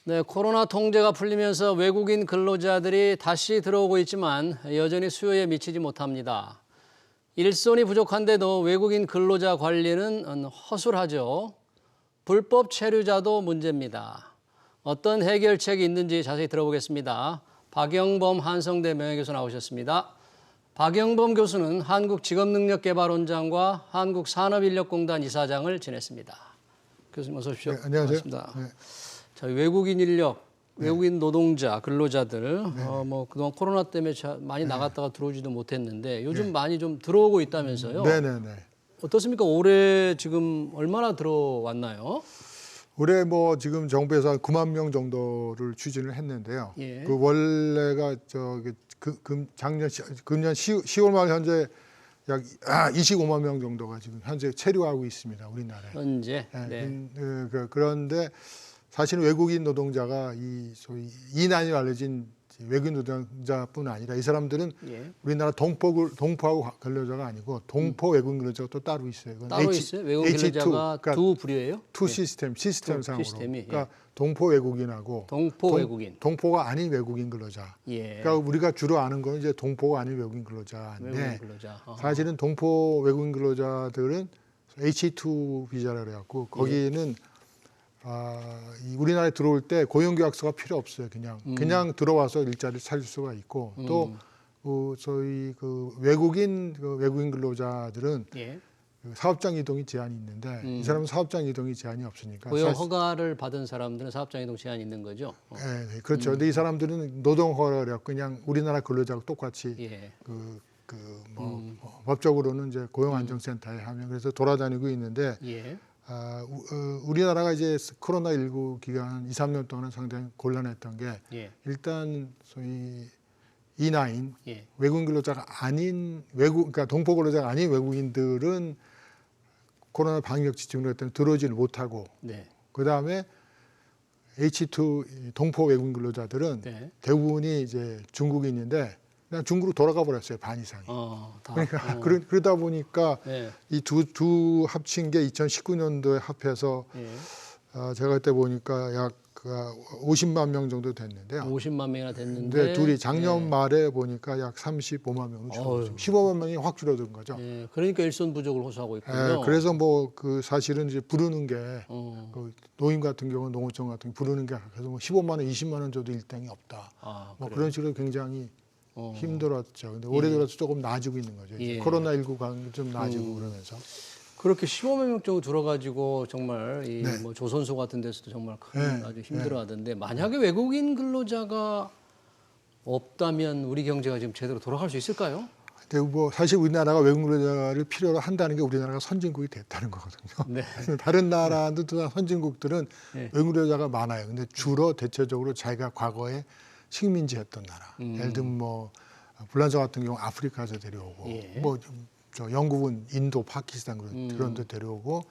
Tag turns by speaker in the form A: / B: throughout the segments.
A: 네, 코로나 통제가 풀리면서 외국인 근로자들이 다시 들어오고 있지만 여전히 수요에 미치지 못합니다. 일손이 부족한데도 외국인 근로자 관리는 허술하죠. 불법 체류자도 문제입니다. 어떤 해결책이 있는지 자세히 들어보겠습니다. 박영범 한성대 명예교수 나오셨습니다. 박영범 교수는 한국직업능력개발원장과 한국산업인력공단 이사장을 지냈습니다. 교수님 어서 오십시오.
B: 네, 안녕하세요.
A: 반갑습니다.
B: 네.
A: 자, 외국인 인력, 외국인 노동자, 근로자들 뭐 그동안 코로나 때문에 많이 나갔다가 들어오지도 못했는데 요즘 많이 좀 들어오고 있다면서요?
B: 네네네.
A: 어떻습니까? 올해 지금 얼마나 들어왔나요?
B: 올해 뭐 지금 정부에서 9만 명 정도를 추진을 했는데요.
A: 예.
B: 그 원래가 작년 금년 10월 말 현재 약 25만 명 정도가 지금 현재 체류하고 있습니다. 우리나라에.
A: 현재. 네.
B: 그런데 사실은 외국인 노동자가 이 소위 이난이 알려진 외국인 노동자뿐 아니라 이 사람들은
A: 예.
B: 우리나라 동포하고 근로자가 아니고 동포 외국인 근로자가 또 따로 있어요.
A: 따로 있어요? 외국인 근로자가
B: 그러니까
A: 두 부류예요?
B: 투 시스템상으로.
A: 시스템이,
B: 그러니까 동포 외국인하고
A: 외국인.
B: 동포가 아닌 외국인 근로자.
A: 예.
B: 그러니까 우리가 주로 아는 거는 이제 동포가 아닌 외국인 근로자인데
A: 외국인 근로자.
B: 사실은 동포 외국인 근로자들은 H2 비자라 그래갖고 거기는 이 우리나라에 들어올 때 고용계약서가 필요 없어요. 그냥 들어와서 일자리를 찾을 수가 있고 또 저희 외국인 근로자들은
A: 예.
B: 사업장 이동이 제한이 있는데 이 사람은 사업장 이동이 제한이 없으니까
A: 고용 허가를 받은 사람들은 사업장 이동 제한이 있는 거죠?
B: 네, 그렇죠. 근데 이 사람들은 노동 허가를 그냥 우리나라 근로자하고 똑같이
A: 예.
B: 법적으로는 이제 고용안정센터에 하면 그래서 돌아다니고 있는데
A: 예.
B: 우리나라가 이제 코로나19 기간 2, 3년 동안은 상당히 곤란했던 게
A: 예.
B: 일단 소위 E9
A: 예.
B: 외국인 근로자가 아닌 그러니까 동포 근로자가 아닌 외국인들은 코로나 방역 지침으로 때문에 들어오지를 못하고
A: 네.
B: 그다음에 H2 동포 외국인 근로자들은
A: 네.
B: 대부분이 이제 중국인인데 그냥 중국으로 돌아가 버렸어요. 반 이상이. 그러니까 그러다 보니까
A: 네.
B: 이 두 합친 게 2019년도에 합해서
A: 예.
B: 제가 그때 보니까 약 50만 명 정도 됐는데요.
A: 50만 명이나 됐는데
B: 근데 둘이 작년 말에 보니까 약 35만 명으로 줄어들었어요. 15만 명이 확 줄어든 거죠.
A: 예. 그러니까 일손 부족을 호소하고 있군요.
B: 그래서 뭐 사실은 이제 부르는 게 노임 같은 경우는 농어촌 같은 경우 부르는 게 그래서 뭐 15만 원, 20만 원 줘도 일당이 없다. 뭐 그런 식으로 굉장히 힘들었죠. 근데 올해 들어서 조금 나아지고 있는 거죠.
A: 예.
B: 코로나19 관계 좀 나아지고 그러면서.
A: 그렇게 15만 명 정도 들어가지고 정말 이
B: 네.
A: 뭐 조선소 같은 데서도 정말 큰
B: 네.
A: 아주 힘들어하던데 만약에 외국인 근로자가 없다면 우리 경제가 지금 제대로 돌아갈 수 있을까요?
B: 근데 뭐 사실 우리나라가 외국인 근로자를 필요로 한다는 게 우리나라가 선진국이 됐다는 거거든요.
A: 네.
B: 다른 나라도 선진국들은
A: 네.
B: 외국인 근로자가 많아요. 근데 주로 대체적으로 자기가 과거에 식민지했던 나라. 예를 들면 뭐 불란서 같은 경우 아프리카에서 데려오고
A: 예.
B: 저 영국은 인도, 파키스탄 그런 데 데려오고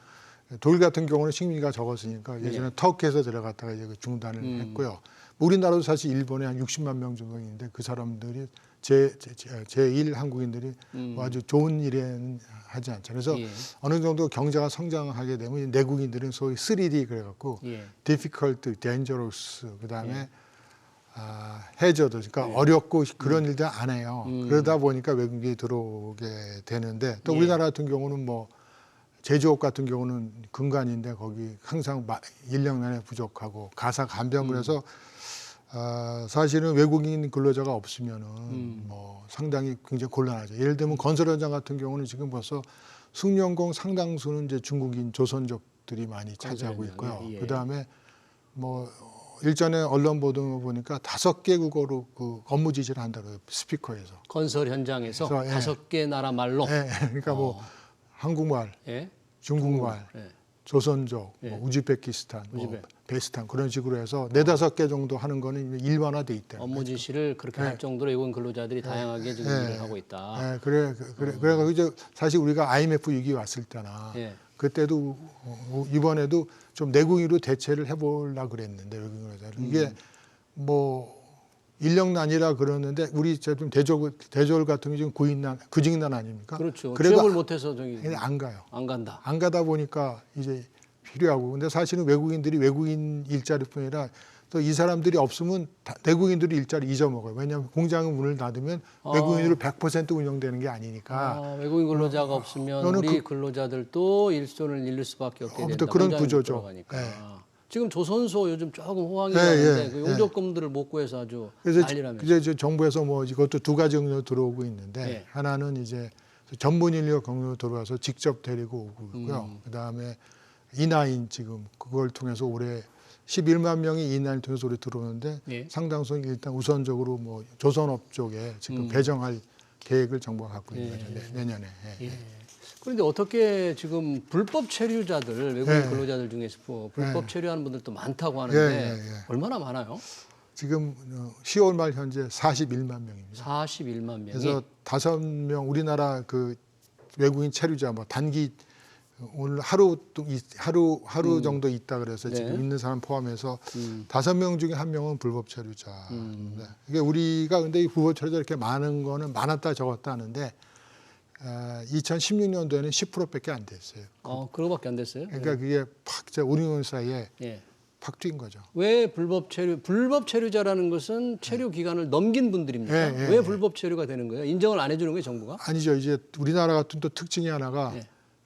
B: 독일 같은 경우는 식민지가 적었으니까 예전에 터키에서 데려갔다가 이제 중단을 했고요. 우리나라도 사실 일본에 한 60만 명 정도 있는데 그 사람들이 제1 한국인들이 아주 좋은 일에는 하지 않죠. 그래서 어느 정도 경제가 성장하게 되면 내국인들은 소위 3D 그래갖고 difficult, dangerous 그다음에 해저도 그러니까 어렵고 그런 일들 안 해요. 그러다 보니까 외국인이 들어오게 되는데 또 우리나라 같은 경우는 뭐 제조업 같은 경우는 근간인데 거기 항상 인력 난에 부족하고 가사 간병 그래서 사실은 외국인 근로자가 없으면은 뭐 상당히 굉장히 곤란하죠. 예를 들면 건설 현장 같은 경우는 지금 벌써 숙련공 상당수는 이제 중국인 조선족들이 많이 차지하고 있고요. 그다음에 뭐 일전에 언론 보도 보니까 5개 국어로 그 업무 지시를 한다고요. 스피커에서.
A: 건설 현장에서
B: 그래서,
A: 5개 나라 말로.
B: 그러니까 뭐 한국말, 중국말, 조선족, 뭐 우즈베키스탄, 뭐 베스탄 그런 식으로 해서 4-5개 정도 하는 거는 일반화돼 있대요.
A: 업무 지시를 그렇게 할 정도로 외국인 근로자들이 다양하게 지금 일을 하고 있다.
B: 그래서 이제 사실 우리가 IMF 위기 왔을 때나 그때도 이번에도 좀 내국인으로 대체를 해보려고 그랬는데 외국인 근로자를 이게 뭐 인력난이라 그러는데 우리 지금 대졸 같은 게 지금 구직난 아닙니까?
A: 그렇죠.
B: 그래도
A: 취업을 못해서 저기
B: 안 가요.
A: 안 간다.
B: 안 가다 보니까 이제 필요하고 근데 사실은 외국인들이 외국인 일자리뿐 아니라 또 이 사람들이 없으면 내국인들이 일자리 잊어먹어요. 왜냐하면 공장의 문을 닫으면 외국인으로 100% 운영되는 게 아니니까.
A: 외국인 근로자가 없으면 우리 근로자들도 일손을 잃을 수밖에 없게 된다.
B: 그런 구조죠.
A: 돌아가니까.
B: 네.
A: 지금 조선소 요즘 조금 호황이 나는데 그 용적금들을 못 구해서 아주 난리라면서요.
B: 그래서 정부에서 뭐 이것도 두 가지 경로 들어오고 있는데 하나는 이제 전문 인력 경로 들어와서 직접 데리고 오고 있고요. 그다음에 인하인 지금 그걸 통해서 올해 11만 명이 인하인을 통해서 올해 들어오는데 상당수는 일단 우선적으로 뭐 조선업 쪽에 지금 배정할 계획을 정부가 갖고 있는 거죠. 내년에.
A: 그런데 어떻게 지금 불법 체류자들 외국인 근로자들 중에서 불법 체류하는 분들도 많다고 하는데 얼마나 많아요?
B: 지금 10월 말 현재 41만 명입니다.
A: 41만 명이.
B: 그래서 5명 우리나라 그 외국인 체류자 뭐 단기 오늘 하루 정도 있다 그래서 지금 있는 사람 포함해서 5명 중에 1명은 불법 체류자. 이게 우리가 근데 이 불법 체류자 이렇게 많은 거는 많았다 적었다 하는데 2016년도에는 10%밖에 안 됐어요.
A: 그거밖에 안 됐어요?
B: 그러니까 그게 팍 우리 사이에 팍 뛴 거죠.
A: 왜 불법 체류자라는 것은 체류 기간을 넘긴 분들입니까? 왜 불법 체류가 되는 거예요? 인정을 안 해주는 거예요, 정부가?
B: 아니죠. 이제 우리나라 같은 또 특징이 하나가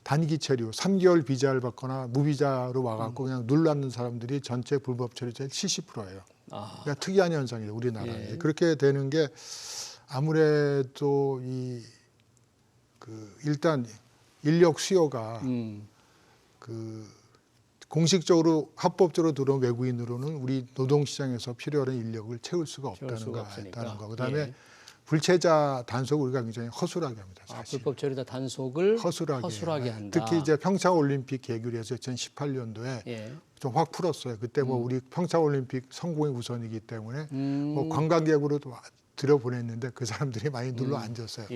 B: 단기 체류, 3개월 비자를 받거나 무비자로 와갖고 그냥 눌러앉는 사람들이 전체 불법 체류자의 70%예요. 그러니까 특이한 현상이에요, 우리나라에. 그렇게 되는 게 아무래도 일단 인력 수요가 공식적으로 합법적으로 들어온 외국인으로는 우리 노동시장에서 필요한 인력을 채울 수가 없다는 거. 그다음에 불체자 단속을 우리가 굉장히 허술하게 합니다. 사실.
A: 불법 체류자 단속을
B: 허술하게
A: 한다.
B: 특히 이제 평창올림픽 계기로 해서 2018년도에 좀 확 풀었어요. 그때 뭐 우리 평창올림픽 성공이 우선이기 때문에 뭐 관광객으로 들여보냈는데 그 사람들이 많이 눌러 앉았어요.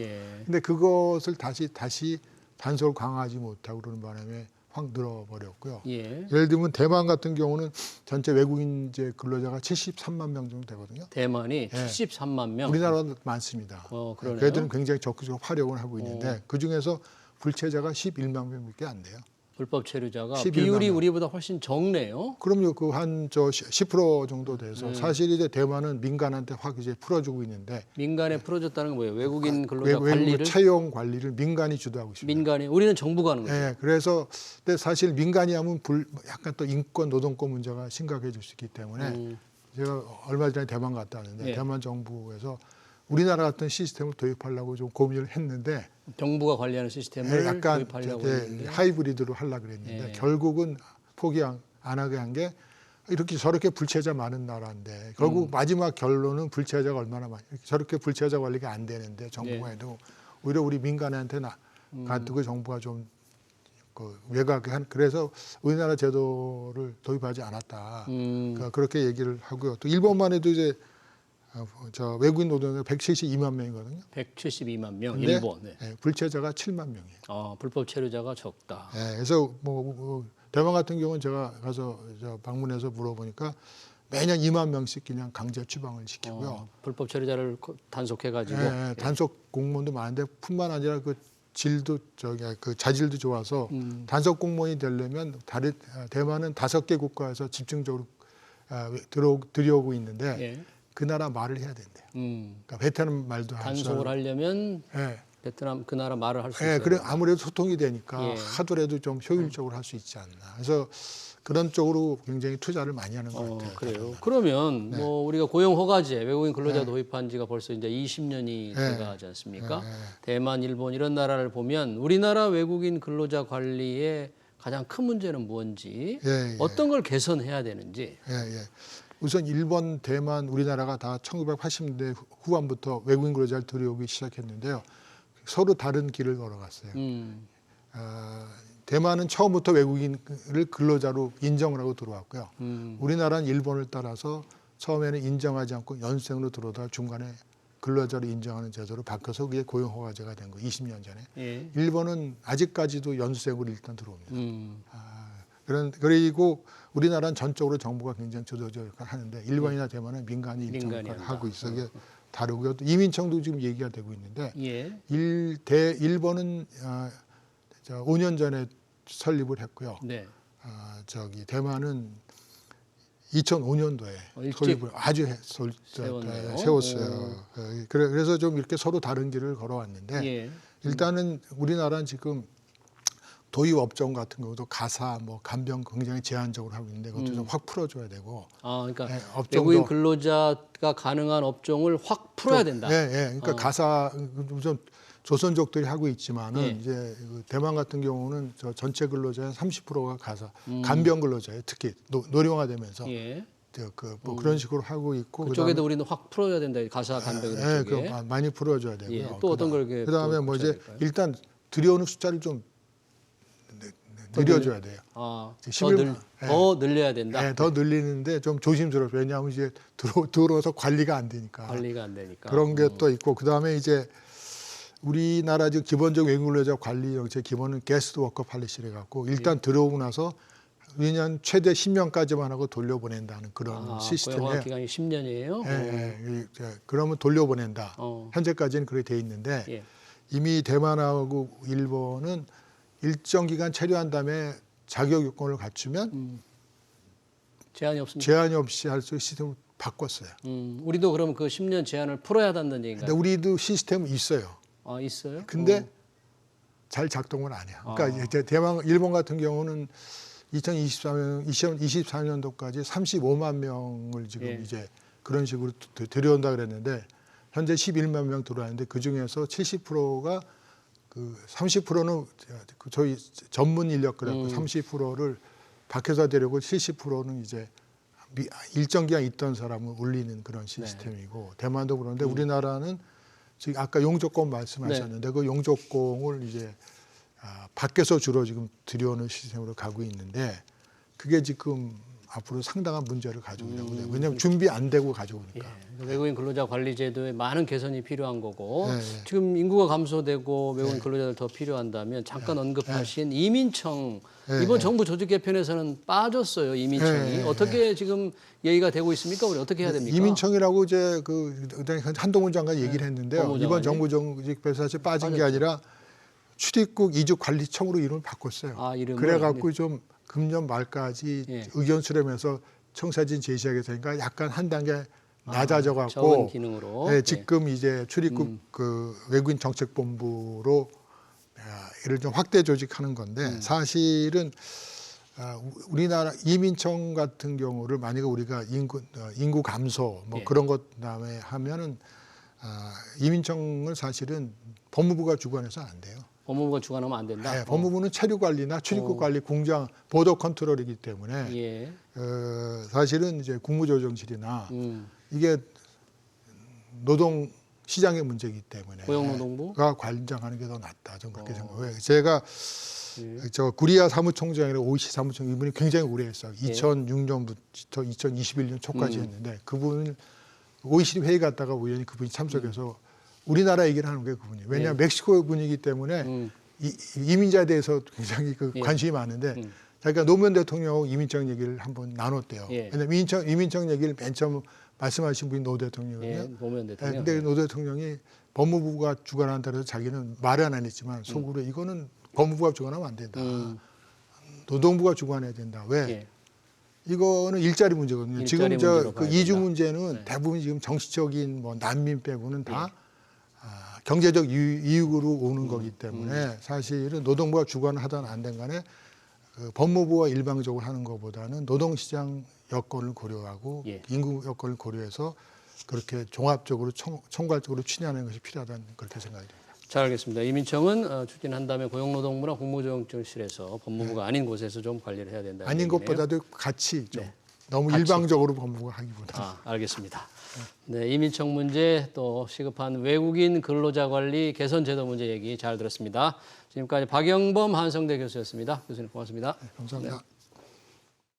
B: 근데 그것을 다시 단속을 강화하지 못하고 그러는 바람에 확 늘어버렸고요. 예를 들면 대만 같은 경우는 전체 외국인 이제 근로자가 73만 명 정도 되거든요.
A: 대만이 73만 명.
B: 우리나라도 많습니다.
A: 그러네요.
B: 그들은 굉장히 적극적으로 활용을 하고 있는데 그 중에서 불체자가 11만 명밖에 안 돼요.
A: 불법 체류자가 비율이 우리보다 훨씬 적네요.
B: 그럼요. 그 한 10% 정도 돼서 사실 이제 대만은 민간한테 확 이제 풀어주고 있는데
A: 민간에 풀어줬다는 건 뭐예요? 외국인 근로자 관리를
B: 채용 관리를 민간이 주도하고 있습니다.
A: 민간이 우리는 정부가 하는 거죠.
B: 네, 그래서 근데 사실 민간이 하면 약간 또 인권 노동권 문제가 심각해질 수 있기 때문에 제가 얼마 전에 대만 갔다 왔는데 대만 정부에서 우리나라 같은 시스템을 도입하려고 좀 고민을 했는데
A: 정부가 관리하는 시스템을
B: 약간
A: 도입하려고 했는데
B: 하이브리드로 하려고 그랬는데 결국은 포기 안 하게 한 게 이렇게 저렇게 불체자 많은 나라인데 결국 마지막 결론은 불체자가 얼마나 많이 저렇게 불체자 관리가 안 되는데 정부가 해도 오히려 우리 민간한테 놔두고 정부가 좀 외곽에 그래서 우리나라 제도를 도입하지 않았다. 그러니까 그렇게 얘기를 하고요. 또 일본만 해도 이제 외국인 노동자가 172만 명이거든요.
A: 172만 명, 일본.
B: 불체자가 7만 명이에요.
A: 불법 체류자가 적다.
B: 그래서 대만 같은 경우는 제가 가서 방문해서 물어보니까 매년 2만 명씩 그냥 강제 추방을 시키고요.
A: 불법 체류자를 단속해가지고.
B: 단속 공무원도 많은데 뿐만 아니라 그 질도 그 자질도 좋아서 단속 공무원이 되려면 대만은 5개 국가에서 집중적으로 들여오고 있는데. 그 나라 말을 해야 된대요. 그러니까 베트남 말도
A: 단속을 하려면 베트남 그 나라 말을 할 수 있어요.
B: 그래 아무래도 소통이 되니까 하더라도 좀 효율적으로 할 수 있지 않나. 그래서 그런 쪽으로 굉장히 투자를 많이 하는 것 같아요.
A: 그래요. 그러면 뭐 우리가 고용 허가제 외국인 근로자 도입한 지가 벌써 이제 20년이 돼가지 않습니까? 대만, 일본 이런 나라를 보면 우리나라 외국인 근로자 관리의 가장 큰 문제는 뭔지, 어떤 걸 개선해야 되는지.
B: 우선 일본, 대만, 우리나라가 다 1980년대 후반부터 외국인 근로자를 들여오기 시작했는데요. 서로 다른 길을 걸어갔어요. 대만은 처음부터 외국인을 근로자로 인정을 하고 들어왔고요. 우리나라는 일본을 따라서 처음에는 인정하지 않고 연수생으로 들어오다가 중간에 근로자로 인정하는 제도로 바뀌어서 그게 고용허가제가 된 거예요. 20년 전에. 일본은 아직까지도 연수생으로 일단 들어옵니다. 그리고 우리나라는 전적으로 정부가 굉장히 주도적 역할을 하는데 일본이나 대만은 민간이 일정 역할을 하고 있어요. 이게 다르고요. 또 이민청도 지금 얘기가 되고 있는데 일본은 5년 전에 설립을 했고요. 저기 대만은 2005년도에
A: 일찍
B: 도입을 아주
A: 세웠네요.
B: 세웠어요. 그래서 좀 이렇게 서로 다른 길을 걸어왔는데
A: 예.
B: 일단은 우리나라는 지금 도입 업종 같은 경우도 가사, 뭐 간병 굉장히 제한적으로 하고 있는데 그것도 좀 확 풀어줘야 되고.
A: 그러니까
B: 네,
A: 외국인 근로자가 가능한 업종을 확 풀어야 된다.
B: 예, 예. 그러니까 가사 좀 조선족들이 하고 있지만은
A: 예.
B: 이제 그 대만 같은 경우는 저 전체 근로자의 30%가 가사, 간병 근로자예요. 특히 노령화되면서
A: 예.
B: 뭐 그런 식으로 하고 있고.
A: 그쪽에도 우리는 확 풀어야 된다. 가사 간병 이런 쪽에.
B: 그 많이 풀어줘야 되고요.
A: 예. 또 어떤 걸
B: 그다음에 뭐 이제 일단 들여오는 숫자를 좀 늘려줘야 돼요.
A: 더 늘려야 된다.
B: 네, 더 늘리는데 좀 조심스럽죠. 왜냐하면 이제 들어와서 관리가 안 되니까.
A: 관리가 안 되니까.
B: 그런 게 또 있고 그다음에 이제 우리나라 지금 기본적 외국 근로자 관리 정책 기본은 게스트 워커 팔리시를 갖고 일단 들어오고 나서 2년 최대 10년까지만 하고 돌려보낸다는 그런 시스템이에요.
A: 고용허가 기간이 10년이에요.
B: 예. 그러면 돌려보낸다. 현재까지는 그렇게 돼 있는데
A: 예.
B: 이미 대만하고 일본은 일정 기간 체류한 다음에 자격 요건을 갖추면
A: 제한이 없습니다.
B: 제한이 없이 할 수 있는 시스템을 바꿨어요.
A: 우리도 그럼 그 10년 제한을 풀어야 한다는 얘기인가요?
B: 근데 우리도 시스템은 있어요.
A: 있어요?
B: 근데 잘 작동을 안 해요. 그러니까 이제 일본 같은 경우는 2024년도까지 35만 명을 지금 이제 그런 식으로 들여온다 그랬는데 현재 11만 명 들어왔는데 그 중에서 70%가 그 30%는 저희 전문 인력 그래갖고 30%를 밖에서 데려오고 70%는 이제 일정 기간 있던 사람을 올리는 그런 시스템이고 대만도 그런데 우리나라는 지금 아까 용접공 말씀하셨는데 그 용접공을 이제 밖에서 주로 지금 들여오는 시스템으로 가고 있는데 그게 지금 앞으로 상당한 문제를 가지고 있다고 해요. 왜냐하면 준비 안 되고 가져오니까.
A: 예. 외국인 근로자 관리 제도에 많은 개선이 필요한 거고
B: 네.
A: 지금 인구가 감소되고 외국인 근로자들 더 필요한다면 잠깐 언급하신 이민청 이번 정부 조직 개편에서는 빠졌어요. 이민청이 어떻게 지금 얘기가 되고 있습니까? 우리 어떻게 해야 됩니까?
B: 이민청이라고 이제 한동훈 장관 얘기를 했는데요. 이번 정부 조직 개편에서 사실 빠진 게 아니라 출입국 이주관리청으로 이름을 바꿨어요.
A: 이름을?
B: 그래갖고 좀 금년 말까지 의견 수렴해서 청사진 제시하게 되니까 약간 한 단계 낮아져 갖고
A: 적은 기능으로
B: 지금 이제 출입국 그 외국인 정책본부로 이를 좀 확대 조직하는 건데 사실은 우리나라 이민청 같은 경우를 만약에 우리가 인구 감소 뭐 그런 것 다음에 하면은 이민청을 사실은 법무부가 주관해서 안 돼요.
A: 법무부가 주관하면 안 된다.
B: 네, 법무부는 체류 관리나 출입국 관리, 공장 보더 컨트롤이기 때문에 사실은 이제 국무조정실이나 이게 노동 시장의 문제이기 때문에
A: 고용노동부가
B: 관장하는 게 더 낫다. 좀 그렇게 생각해요. 제가 저 구리아 사무총장이나 오이시 사무총 이분이 굉장히 오래 했어요. 2006년부터 2021년 초까지 했는데 그분을 OECD 회의 갔다가 우연히 그분이 참석해서 우리나라 얘기를 하는 거예요, 그분이. 왜냐하면 멕시코 분이기 때문에 이민자에 대해서 굉장히 관심이 많은데 자기가 노무현 대통령하고 이민청 얘기를 한번 나눴대요. 왜냐하면 이민청 얘기를 맨 처음 말씀하신 분이 노 대통령이에요.
A: 노무현 대통령.
B: 근데 노 대통령이 법무부가 주관한다 해서 자기는 말은 안 했지만 속으로 이거는 법무부가 주관하면 안 된다. 노동부가 주관해야 된다. 왜? 이거는 일자리 문제거든요. 지금 그 이주 문제는 대부분 지금 정치적인 뭐 난민 빼고는 다 경제적 이익으로 오는 거기 때문에 사실은 노동부가 주관하든 안 된 간에 그 법무부가 일방적으로 하는 것보다는 노동시장 여건을 고려하고 인구 여건을 고려해서 그렇게 종합적으로 총괄적으로 추진하는 것이 필요하다는 그렇게 생각이 됩니다.
A: 잘 알겠습니다. 이민청은 추진한 다음에 고용노동부나 국무조정실에서 법무부가 아닌 곳에서 좀 관리를 해야 된다.
B: 아닌 것보다도 같이 좀 너무 일방적으로 법무부가 하기보다.
A: 알겠습니다. 네, 이민청 문제 또 시급한 외국인 근로자 관리 개선 제도 문제 얘기 잘 들었습니다. 지금까지 박영범 한성대 교수였습니다. 교수님 고맙습니다.
B: 감사합니다.